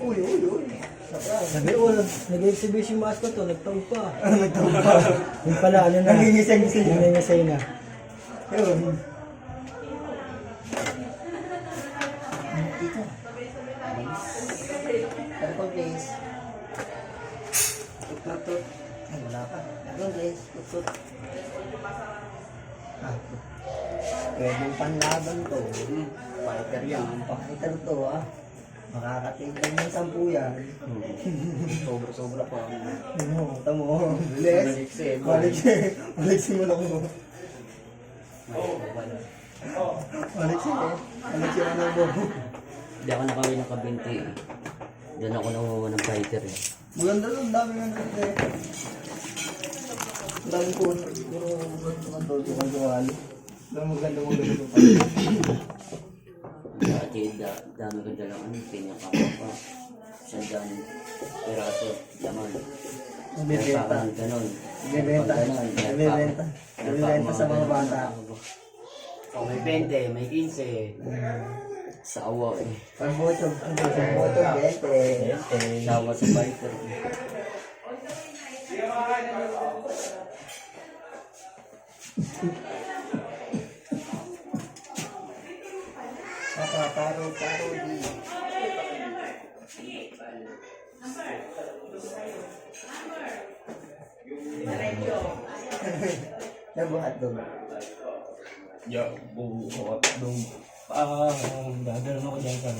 Uy, uy, uy. Sabi ko, nag-exhibition mask ko to, nagtaog pa. Nagtawa pa. Yung pala, ano na. Nangingisay-ngisay na. Nangingisay na. Yun. Purple please. Tut. Ay, wala pa. Purple please. Tut. Ah. Pwedeng panlaban to. Fighter yan. Fighter to ah. Makakatignan yung 10 yan. Sobra-sobra pa. Ano, tamo. Bilis. Alexi mo lang mo. Alexi ano mo. Hindi ako nakawin ng kabinti. Diyan ako nakuha ng fighter eh. Maganda lang, dami nga naman eh. Dami ko, puro tukan-tukan. Maganda pa. Dati dami ko dalang ano, pinakama pa. Sandaan, piraso, laman. Bibenta. Ganon. Bibenta sa mga bata. Oh, may 20, may 15. Sa awa eh. Pagboto, 20. Sawa sa fighter. Taro di. Nabuhat doon. Ya, buhat dong. Dadalan ako dyan sa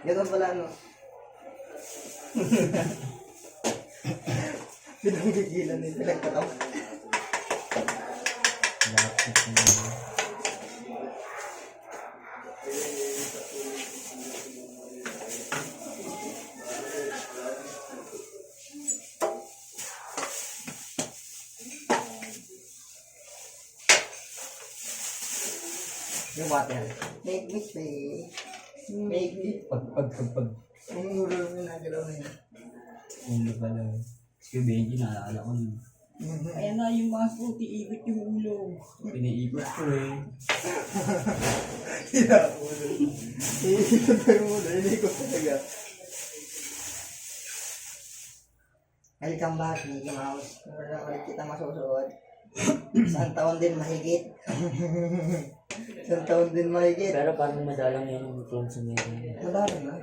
Ganun pala no. Pinanggigilan ni pinagkataw. Yung water. Make me stay. Make me. pag. Ang ulo yung nagalaw na yun. Hindi pa lang. Si Benji, naalala ko nun. Kaya na yung mask ko, tiikot yung ulo. Piniikot ko eh. Ulo. Iikot pa yung ulo. Iikot talaga. Welcome back, Mickey Mouse. Wala ulit kita masusuot. Isang taon din mahigit. Isang taon din mahigit. Pero parang madalang yung clone sa meron. Madami na.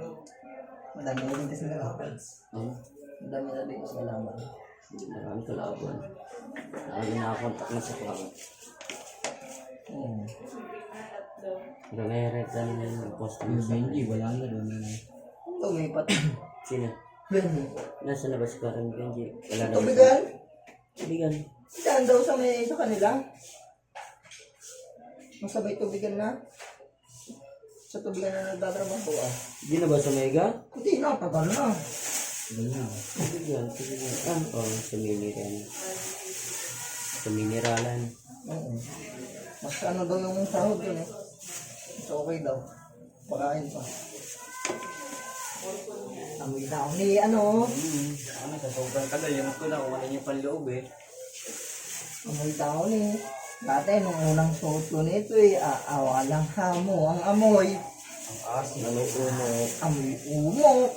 Madami na din kasi nalaban. Madami na din kasi nalaban. Maraming kalaban. Nakakontak na sa kawat. Pero may red na yung post mo Yung sa Benji, wala na doon. Tumipat. Sino? Benji. Nasa labas ka rin, Benji. Wala na. Tubigan? Tubigan. Saan daw sa may sa kanila? Masabay tubigan na? Sa tubigan na nagtatrabaho ah. Hindi na ba sa Mega? Hindi na, tagal na. Tubigan. Sa Miniran. Sa Mineralan. Oo. Mas ano daw yung sahod dun eh. Mas okay daw. Pakain pa. Amoy na ako ni ano. Ano, sa sobrang tagal, yung ko na kung ano yung panloob eh. Amoy tao ni. Dati nung unang suot ko nito eh, walang hamo ang amoy. Ang asin. Ano umok. Amoy umok.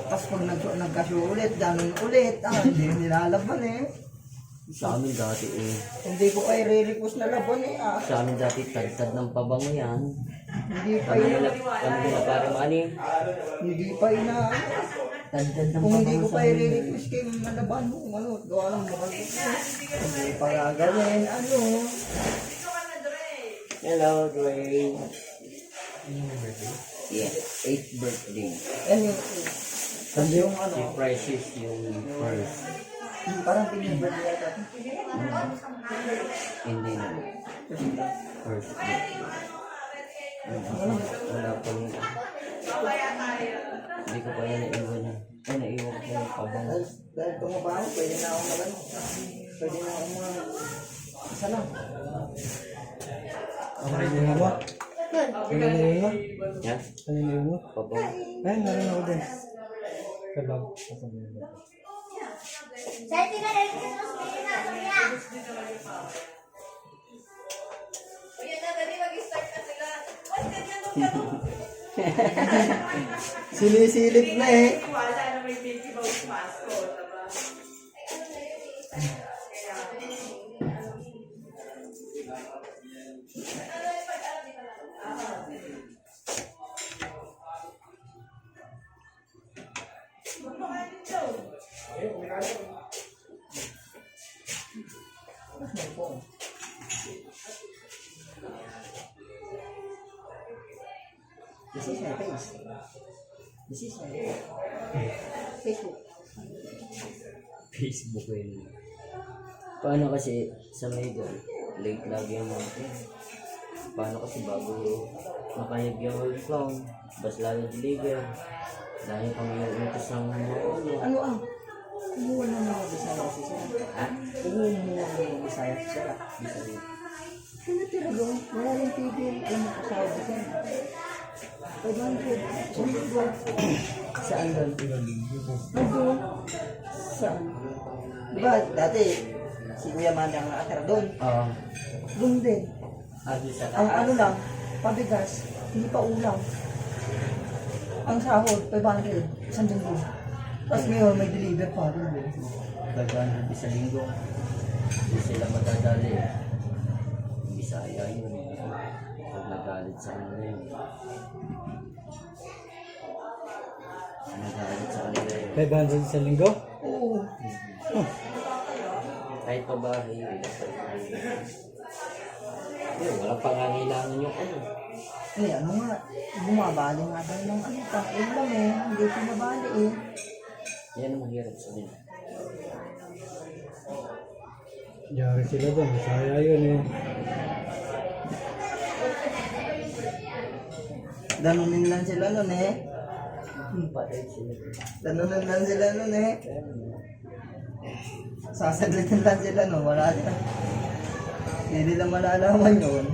Tapos pag nagkasyo ulit, ganun ulit. Hindi nilalaban eh. Sa amin dati eh. Hindi ko pa i-request na laban eh. Sa amin dati tad ng pabango yan. Hindi pa Kami na parang ani. Hindi pa ina. Tad ng Kung hindi ko pabango pa sa amin. i-request kayo malaban mo, ano, gawa ng mahal ko. Hindi pa gagawin, ano. Hello, Dwayne. Yeah, 8th birthday. Yan yung, kasi yung Si ano, Precious yung first. parang pinibad yata. Hindi na. First birthday. Wala pa yun. Hindi ko pa yan naiwan na. Ay, naiwan ko yung pabango. Dahil tumaba ako, pwede na ako mag pwede na ako mga, isa lang. Ang rin mo? Ano rin mo? Yan, Ano rin mo? pabango. Ay, narin ako din. Kalab. Saya tinggal dari sini, Sinisilip na eh. Wala na may Mickey Mouse mascot, diba? This is my face. This is my Facebook. Facebook yun. Paano kasi sa Maydol, late lagi ang natin. Paano kasi bago makayag yung clown, bas lalo deliver. Dahil pang iutos ng mga Ano ang? Kumuha na mga Bisaya si Sir. Ha? Kumuha mo na mga Bisaya si Sir. Bisa rin. Pinatira doon. Wala yung tigil. Alam mo kasama si Sir. 500. Sumigo. Saan doon? Nandun. Saan? Diba dati si Kuya Manda ang nakatira doon. Oo. Doon din. Adi sa Ang ano lang, pabigas, hindi pa ulam. Ang sahod, 500, isang linggo. Tapos ngayon, may deliver pa rin. Gagano sa linggo. Hindi sila matadali. Bisaya yun. Pag nagalit sa kanila yun. Nagalit sa kanila yun. 500 sa linggo? Oo. Kahit pa bahay. Yun, walang pangangailangan yung ano. Eh, ano nga, bumabali nga tayo ng ano pa. Yun lang eh, hindi pinabali eh. Yan ang mahirap sa nila. Yari sila doon. Bisaya yun eh. Danunin lang sila nun eh. Patay sila. Danunin lang sila nun eh. Sasaglitin lang sila nun, wala sila. Hindi nila malalaman yun.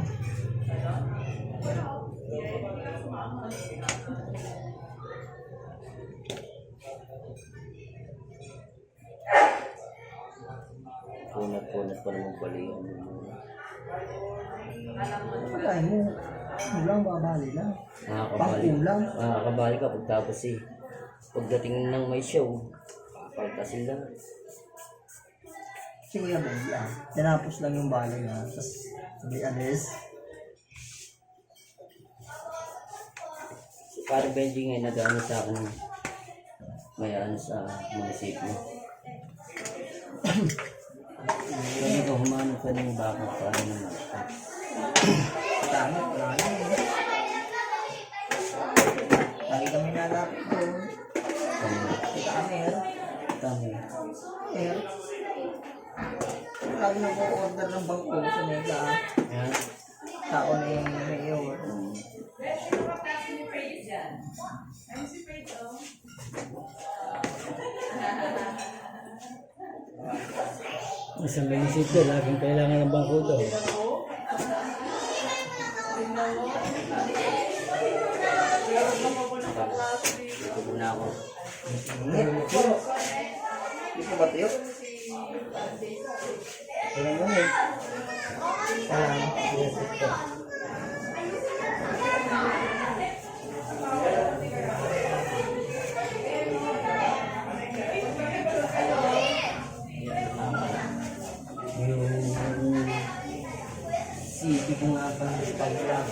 Punat-punat pa naman pala yun. Wala mo. Ano lang, babali lang. Nakakabali. Pangkulang. Nakakabali ka pagtapos eh. Pagdating ng may show, pagkasin lang. Si Kuya Benji ah. Tinapos lang yung bali na. Tapos sabi alis. Si Pare Benji ngayon nag-ano sa akin. May ano sa munisipyo. Sabi ko, humanap ka ng bakit paano naman. Dami, wala na eh. Lagi kami nalapit doon. Kita kami eh. Tama. Eh. Lagi na po order ng bangko sa Mega. Yan. Tao na yung mayor. Isang munisipyo, laging kailangan ng bangko daw. Ito na ako. Hindi ko ba tiyo? Wala mo eh. Yes, ito. Yung city ko nga pa ng Instagram.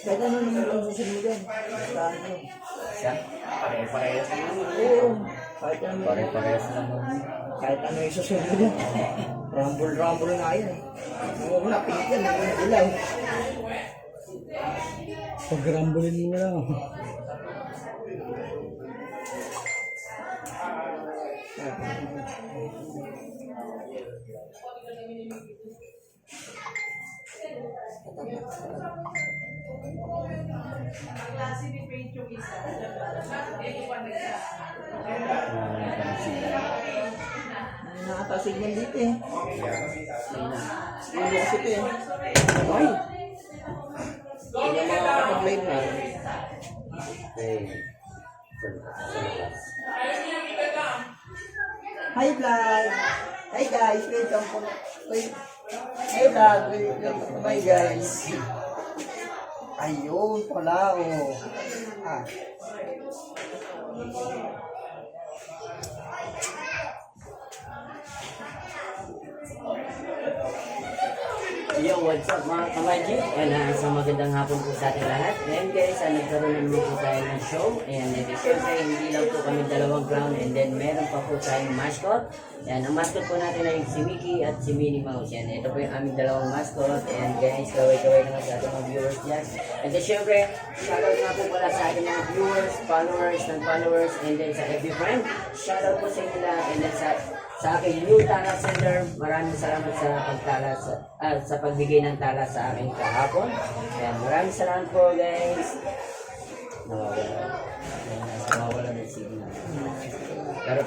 Kahit ano naman ang susunod yan. Basta ano. Siya? Pare-parehas naman. Oo. Kahit ano. Pare-parehas naman. Kahit ano yung susunod yan. Rumble nga yan eh. Ang una, pink yan. Ang ilaw. Pag-rambulin mo lang. Klase ni Paint yung isa. Hindi pa May nakatasig yan dito eh. Hindi kasi ito eh. Ay! Hindi na makakapag-live na. Okay. Sa labas. Hi vlog! Hi guys, welcome po. Wait. Hey vlog, welcome to my guys. Ayun pala oh. Ah. Yo, what's up mga kamaji? And isang magandang hapon po sa ating lahat. Ngayon guys, nagkaroon naman po tayo ng show. And syempre, hindi lang po kami dalawang clown. And then, meron pa po tayong mascot. Yan, ang mascot po natin ay si Mickey at si Minnie Mouse. Yan, ito po yung aming dalawang mascot. And guys, kaway-kaway naman sa ating mga viewers dyan. And then, syempre, shoutout nga po pala sa ating mga viewers, followers, non-followers, and then sa FB friend. Shoutout po sa inyo lahat. And then sa aking new tala sender, maraming salamat sa pagtala sa pagbigay ng tala sa akin kahapon. Ayan, maraming salamat po guys. Nawawala ng signal. Pero